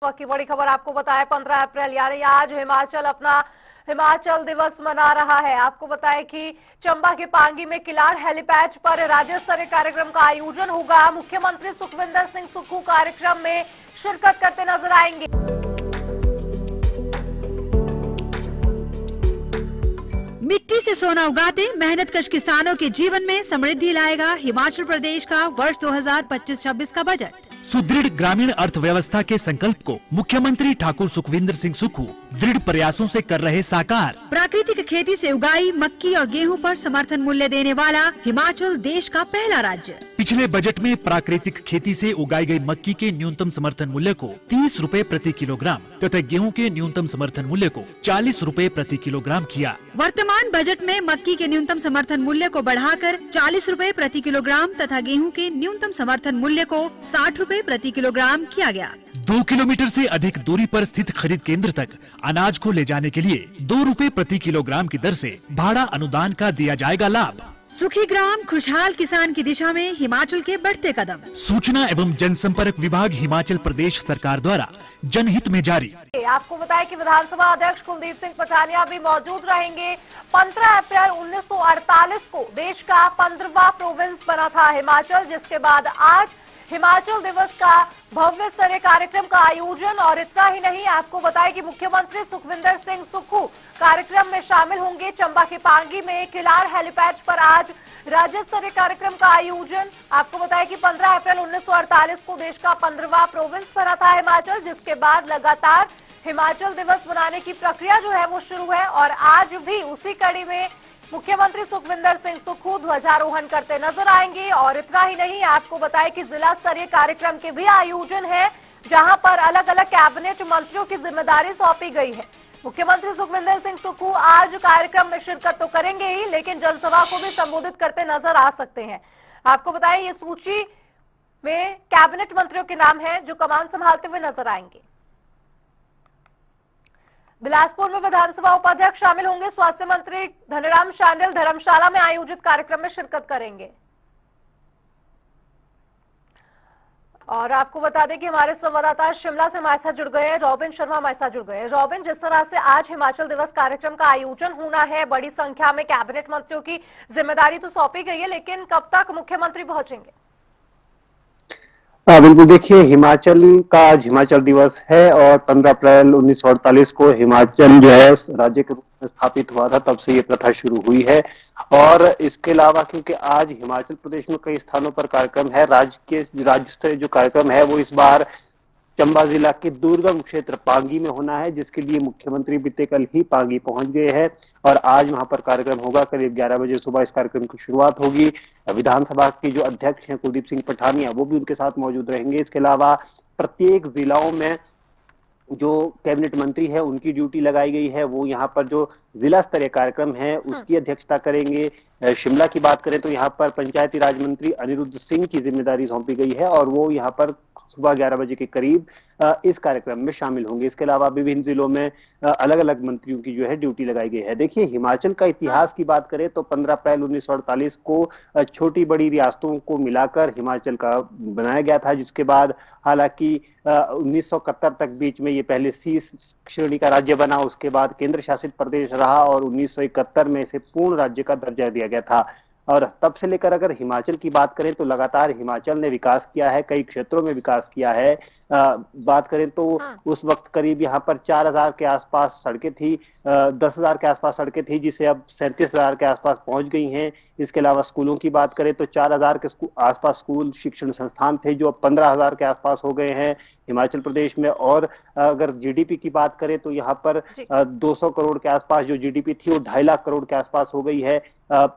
की बड़ी खबर आपको बताएं, 15 अप्रैल यानी आज हिमाचल अपना हिमाचल दिवस मना रहा है। आपको बताएं कि चंबा के पांगी में किलाड़ हेलीपैड पर राज्य स्तरीय कार्यक्रम का आयोजन होगा। मुख्यमंत्री सुखविंदर सिंह सुक्खू कार्यक्रम में शिरकत करते नजर आएंगे। मिट्टी से सोना उगाते मेहनतकश किसानों के जीवन में समृद्धि लाएगा हिमाचल प्रदेश का वर्ष 2025-26 का बजट। सुदृढ़ ग्रामीण अर्थव्यवस्था के संकल्प को मुख्यमंत्री ठाकुर सुखविंदर सिंह सुक्खू दृढ़ प्रयासों से कर रहे साकार। प्राकृतिक खेती से उगाई मक्की और गेहूं पर समर्थन मूल्य देने वाला हिमाचल देश का पहला राज्य। पिछले बजट में प्राकृतिक खेती से उगाई गई मक्की के न्यूनतम समर्थन मूल्य को 30 रुपए प्रति किलोग्राम तथा गेहूं के न्यूनतम समर्थन मूल्य को 40 रुपए प्रति किलोग्राम किया। वर्तमान बजट में मक्की के न्यूनतम समर्थन मूल्य को बढ़ाकर 40 रुपए प्रति किलोग्राम तथा गेहूं के न्यूनतम समर्थन मूल्य को 60 रुपए प्रति किलोग्राम किया गया। 2 किलोमीटर से अधिक दूरी पर स्थित खरीद केंद्र तक अनाज को ले जाने के लिए 2 रुपए प्रति किलोग्राम की दर से भाड़ा अनुदान का दिया जाएगा लाभ। सुखी ग्राम खुशहाल किसान की दिशा में हिमाचल के बढ़ते कदम। सूचना एवं जनसंपर्क विभाग हिमाचल प्रदेश सरकार द्वारा जनहित में जारी। आपको बताएं कि विधानसभा अध्यक्ष कुलदीप सिंह पठानिया भी मौजूद रहेंगे। 15 अप्रैल 1948 को देश का 15वां प्रोविंस बना था हिमाचल, जिसके बाद आज हिमाचल दिवस का भव्य स्तरीय कार्यक्रम का आयोजन। और इतना ही नहीं, आपको बताएं कि मुख्यमंत्री सुखविंदर सिंह सुक्खू कार्यक्रम में शामिल होंगे। चंबा के पांगी में किलाड़ हेलीपैड पर आज राज्य स्तरीय कार्यक्रम का आयोजन। आपको बताएं कि 15 अप्रैल 1948 को देश का 15वां प्रोविंस बना था हिमाचल, जिसके बाद लगातार हिमाचल दिवस मनाने की प्रक्रिया जो है वो शुरू है। और आज भी उसी कड़ी में मुख्यमंत्री सुखविंदर सिंह सुक्खू ध्वजारोहण करते नजर आएंगे। और इतना ही नहीं, आपको बताएं कि जिला स्तरीय कार्यक्रम के भी आयोजन है, जहां पर अलग अलग कैबिनेट मंत्रियों की जिम्मेदारी सौंपी गई है। मुख्यमंत्री सुखविंदर सिंह सुक्खू आज कार्यक्रम में शिरकत तो करेंगे ही, लेकिन जनसभा को भी संबोधित करते नजर आ सकते हैं। आपको बताएं, ये सूची में कैबिनेट मंत्रियों के नाम है जो कमान संभालते हुए नजर आएंगे। बिलासपुर में विधानसभा उपाध्यक्ष शामिल होंगे। स्वास्थ्य मंत्री धनीराम शांडिल धर्मशाला में आयोजित कार्यक्रम में शिरकत करेंगे। और आपको बता दें कि हमारे संवाददाता शिमला से हमारे साथ जुड़ गए हैं, रॉबिन शर्मा हमारे साथ जुड़ गए हैं। रॉबिन, जिस तरह से आज हिमाचल दिवस कार्यक्रम का आयोजन होना है, बड़ी संख्या में कैबिनेट मंत्रियों की जिम्मेदारी तो सौंपी गई है, लेकिन कब तक मुख्यमंत्री पहुंचेंगे? बिल्कुल, देखिए हिमाचल का आज हिमाचल दिवस है और 15 अप्रैल 1948 को हिमाचल जो है राज्य के रूप में स्थापित हुआ था, तब से ये प्रथा शुरू हुई है। और इसके अलावा क्योंकि आज हिमाचल प्रदेश में कई स्थानों पर कार्यक्रम है, राज्य स्तरीय जो कार्यक्रम है वो इस बार चंबा जिला के दुर्गम क्षेत्र पांगी में होना है, जिसके लिए मुख्यमंत्री बीते कल ही पांगी पहुंच गए हैं और आज वहां पर कार्यक्रम होगा। करीब 11 बजे सुबह इस कार्यक्रम की शुरुआत होगी। विधानसभा के जो अध्यक्ष हैं कुलदीप सिंह पठानिया, वो भी उनके साथ मौजूद रहेंगे। इसके अलावा प्रत्येक जिलाओं में जो कैबिनेट मंत्री है उनकी ड्यूटी लगाई गई है, वो यहाँ पर जो जिला स्तरीय कार्यक्रम है उसकी अध्यक्षता करेंगे। शिमला की बात करें तो यहाँ पर पंचायती राज मंत्री अनिरुद्ध सिंह की जिम्मेदारी सौंपी गई है और वो यहाँ पर सुबह 11 बजे के करीब इस कार्यक्रम में शामिल होंगे। इसके अलावा विभिन्न जिलों में अलग अलग मंत्रियों की जो है ड्यूटी लगाई गई है। देखिए, हिमाचल का इतिहास की बात करें तो 15 अप्रैल 1948 को छोटी बड़ी रियासतों को मिलाकर हिमाचल का बनाया गया था, जिसके बाद हालांकि 1971 तक बीच में ये पहले सी श्रेणी का राज्य बना, उसके बाद केंद्र शासित प्रदेश रहा और 1971 में इसे पूर्ण राज्य का दर्जा दिया गया था। और तब से लेकर अगर हिमाचल की बात करें तो लगातार हिमाचल ने विकास किया है, कई क्षेत्रों में विकास किया है। बात करें तो उस वक्त करीब यहाँ पर 4000 के आसपास सड़कें थी, 10,000 के आसपास सड़कें थी, जिसे अब 37,000 के आसपास पहुंच गई हैं। इसके अलावा स्कूलों की बात करें तो 4000 के आसपास स्कूल शिक्षण संस्थान थे, जो अब 15,000 के आसपास हो गए हैं हिमाचल प्रदेश में। और अगर जीडीपी की बात करें तो यहाँ पर 200 करोड़ के आसपास जो जीडीपी थी वो 2.5 लाख करोड़ के आसपास हो गई है।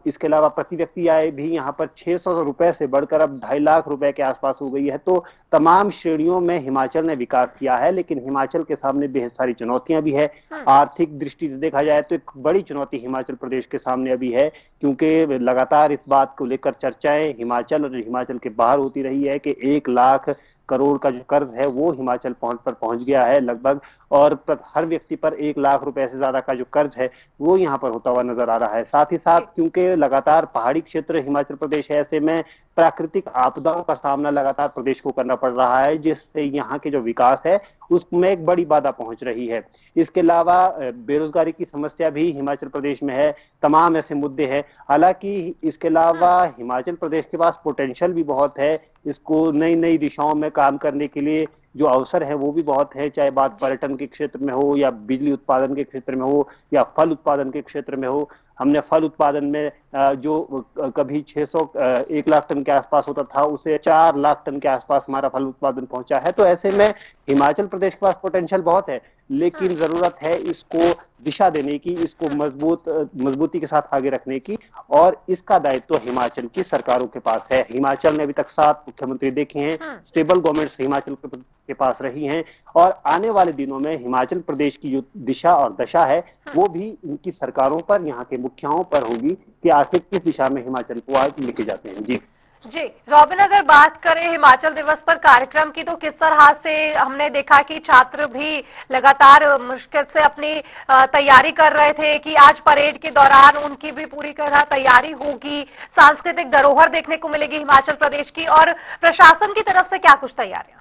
इसके अलावा प्रति व्यक्ति आय भी यहाँ पर 600 रुपए से बढ़कर अब 2.5 लाख रुपए के आसपास हो गई है। तो तमाम श्रेणियों में हिमाचल ने विकास किया है, लेकिन हिमाचल के सामने बेहद सारी चुनौतियां भी है। आर्थिक दृष्टि से देखा जाए तो एक बड़ी चुनौती हिमाचल प्रदेश के सामने अभी है, क्योंकि लगातार इस बात को लेकर चर्चाएं हिमाचल और हिमाचल के बाहर होती रही है कि 1 लाख करोड़ का जो कर्ज है वो हिमाचल पहुंच गया है लगभग, और हर व्यक्ति पर 1 लाख रुपए से ज्यादा का जो कर्ज है वो यहाँ पर होता हुआ नजर आ रहा है। साथ ही साथ क्योंकि लगातार पहाड़ी क्षेत्र हिमाचल प्रदेश है, ऐसे में प्राकृतिक आपदाओं का सामना लगातार प्रदेश को करना पड़ रहा है, जिससे यहाँ के जो विकास है उसमें एक बड़ी बाधा पहुंच रही है। इसके अलावा बेरोजगारी की समस्या भी हिमाचल प्रदेश में है, तमाम ऐसे मुद्दे हैं। हालांकि इसके अलावा हिमाचल प्रदेश के पास पोटेंशियल भी बहुत है, इसको नई नई दिशाओं में काम करने के लिए जो अवसर है वो भी बहुत है, चाहे बात पर्यटन के क्षेत्र में हो या बिजली उत्पादन के क्षेत्र में हो या फल उत्पादन के क्षेत्र में हो। हमने फल उत्पादन में जो कभी 1 लाख टन के आसपास होता था, उसे 4 लाख टन के आसपास हमारा फल उत्पादन पहुंचा है। तो ऐसे में हिमाचल प्रदेश के पास पोटेंशियल बहुत है, लेकिन जरूरत है इसको दिशा देने की, इसको मजबूती के साथ आगे रखने की, और इसका दायित्व हिमाचल की सरकारों के पास है। हिमाचल ने अभी तक 7 मुख्यमंत्री देखे हैं, स्टेबल गवर्नमेंट्स हिमाचल के पास रही हैं, और आने वाले दिनों में हिमाचल प्रदेश की जो दिशा और दशा है वो भी इनकी सरकारों पर, यहाँ के मुखियाओं पर होगी कि आखिर किस दिशा में हिमाचल को आज लेके जाते हैं। जी जी रॉबिन, अगर बात करें हिमाचल दिवस पर कार्यक्रम की, तो किस तरह से हमने देखा कि छात्र भी लगातार मुश्किल से अपनी तैयारी कर रहे थे कि आज परेड के दौरान उनकी भी पूरी तरह तैयारी होगी, सांस्कृतिक धरोहर देखने को मिलेगी हिमाचल प्रदेश की, और प्रशासन की तरफ से क्या कुछ तैयारियां?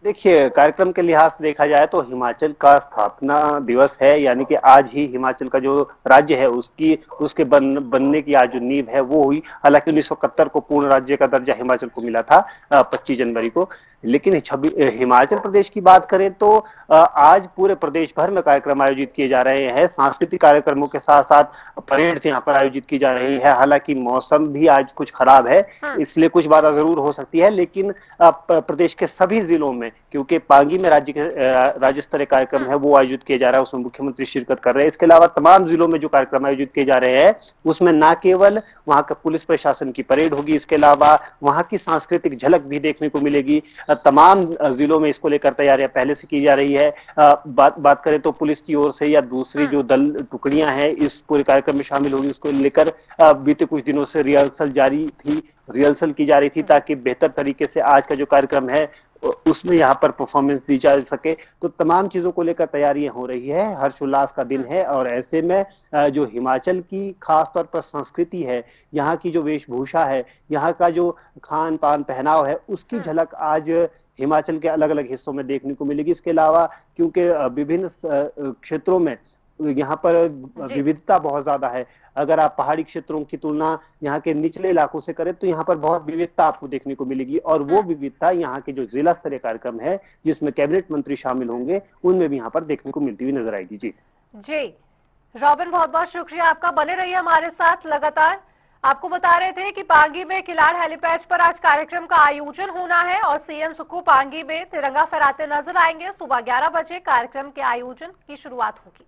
देखिए, कार्यक्रम के लिहाज से देखा जाए तो हिमाचल का स्थापना दिवस है, यानी कि आज ही हिमाचल का जो राज्य है उसके बनने की आज जो नींव है वो हुई। हालांकि 1971 को पूर्ण राज्य का दर्जा हिमाचल को मिला था 25 जनवरी को, लेकिन हिमाचल प्रदेश की बात करें तो आज पूरे प्रदेश भर में कार्यक्रम आयोजित किए जा रहे हैं। सांस्कृतिक कार्यक्रमों के साथ साथ परेड यहाँ पर आयोजित की जा रही है। हालांकि मौसम भी आज कुछ खराब है, इसलिए कुछ बाधा जरूर हो सकती है, लेकिन प्रदेश के सभी जिलों में, क्योंकि पांगी में राज्य स्तरीय कार्यक्रम है वो आयोजित किया जा रहा है, उसमें मुख्यमंत्री शिरकत कर रहे हैं। इसके अलावा तमाम जिलों में जो कार्यक्रम आयोजित किए जा रहे हैं उसमें न केवल वहां का पुलिस प्रशासन की परेड होगी, इसके अलावा वहां की सांस्कृतिक झलक भी देखने को मिलेगी। तमाम जिलों में इसको लेकर तैयारियां पहले से की जा रही है। बात करें तो पुलिस की ओर से या दूसरी जो दल टुकड़ियां हैं इस पूरे कार्यक्रम में शामिल होगी, उसको लेकर बीते कुछ दिनों से रिहर्सल की जा रही थी ताकि बेहतर तरीके से आज का जो कार्यक्रम है उसमें यहाँ पर परफॉर्मेंस दी जा सके। तो तमाम चीजों को लेकर तैयारियां हो रही है, हर्षोल्लास का दिन है, और ऐसे में जो हिमाचल की खास तौर पर संस्कृति है, यहाँ की जो वेशभूषा है, यहाँ का जो खान पान पहनाव है, उसकी झलक आज हिमाचल के अलग अलग हिस्सों में देखने को मिलेगी। इसके अलावा क्योंकि विभिन्न क्षेत्रों में यहाँ पर विविधता बहुत ज्यादा है, अगर आप पहाड़ी क्षेत्रों की तुलना यहाँ के निचले इलाकों से करें तो यहाँ पर बहुत विविधता आपको देखने को मिलेगी, और वो विविधता यहाँ के जो जिला स्तरीय कार्यक्रम है जिसमें कैबिनेट मंत्री शामिल होंगे उनमें भी यहाँ पर देखने को मिलती हुई नजर आएगी। जी रॉबिन, बहुत बहुत शुक्रिया आपका, बने रहिए हमारे साथ लगातार। आपको बता रहे थे कि पांगी में किलाड़ हेलीपैड पर आज कार्यक्रम का आयोजन होना है और सीएम सुक्खू पांगी में तिरंगा फहराते नजर आएंगे। सुबह 11 बजे कार्यक्रम के आयोजन की शुरुआत होगी।